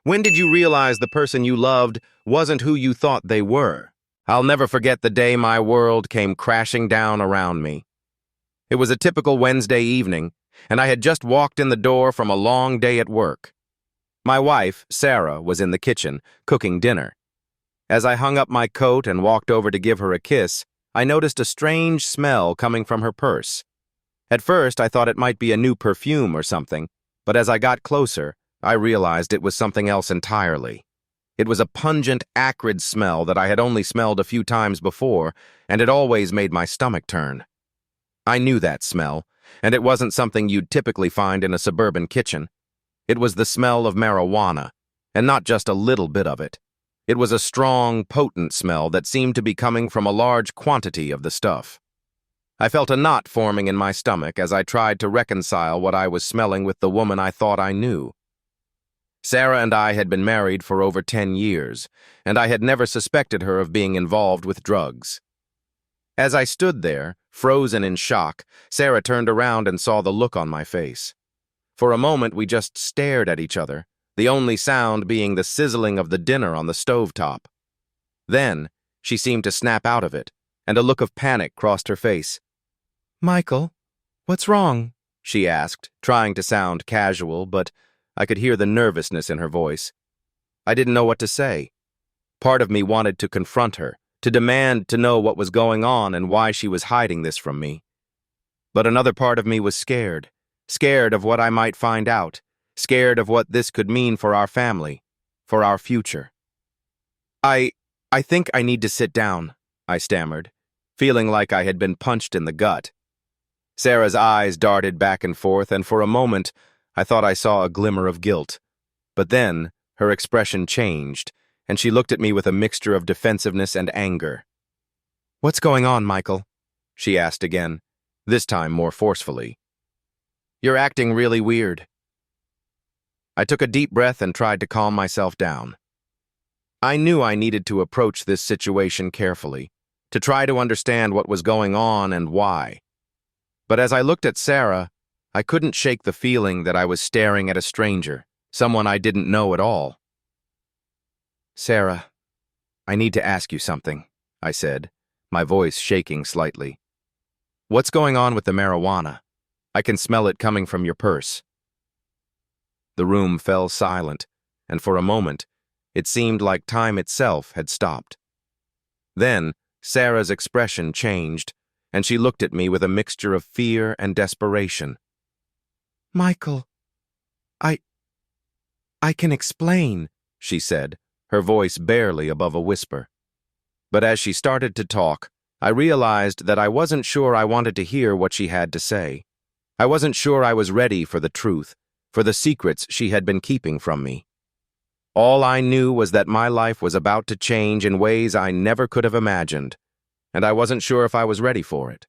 When did you realize the person you loved wasn't who you thought they were? I'll never forget the day my world came crashing down around me. It was a typical Wednesday evening, and I had just walked in the door from a long day at work. My wife, Sarah, was in the kitchen, cooking dinner. As I hung up my coat and walked over to give her a kiss, I noticed a strange smell coming from her purse. At first, I thought it might be a new perfume or something, but as I got closer, I realized it was something else entirely. It was a pungent, acrid smell that I had only smelled a few times before, and it always made my stomach turn. I knew that smell, and it wasn't something you'd typically find in a suburban kitchen. It was the smell of marijuana, and not just a little bit of it. It was a strong, potent smell that seemed to be coming from a large quantity of the stuff. I felt a knot forming in my stomach as I tried to reconcile what I was smelling with the woman I thought I knew. Sarah and I had been married for over 10 years, and I had never suspected her of being involved with drugs. As I stood there, frozen in shock, Sarah turned around and saw the look on my face. For a moment, we just stared at each other, the only sound being the sizzling of the dinner on the stovetop. Then, she seemed to snap out of it, and a look of panic crossed her face. "Michael, what's wrong?" she asked, trying to sound casual, but I could hear the nervousness in her voice. I didn't know what to say. Part of me wanted to confront her, to demand to know what was going on and why she was hiding this from me. But another part of me was scared of what I might find out, scared of what this could mean for our family, for our future. I think I need to sit down," I stammered, feeling like I had been punched in the gut. Sarah's eyes darted back and forth, and for a moment, I thought I saw a glimmer of guilt. But then, her expression changed, and she looked at me with a mixture of defensiveness and anger. "What's going on, Michael?" she asked again, this time more forcefully. "You're acting really weird." I took a deep breath and tried to calm myself down. I knew I needed to approach this situation carefully, to try to understand what was going on and why. But as I looked at Sarah, I couldn't shake the feeling that I was staring at a stranger, someone I didn't know at all. "Sarah, I need to ask you something," I said, my voice shaking slightly. "What's going on with the marijuana? I can smell it coming from your purse." The room fell silent, and for a moment, it seemed like time itself had stopped. Then, Sarah's expression changed, and she looked at me with a mixture of fear and desperation. "Michael, I can explain," she said, her voice barely above a whisper. But as she started to talk, I realized that I wasn't sure I wanted to hear what she had to say. I wasn't sure I was ready for the truth, for the secrets she had been keeping from me. All I knew was that my life was about to change in ways I never could have imagined, and I wasn't sure if I was ready for it.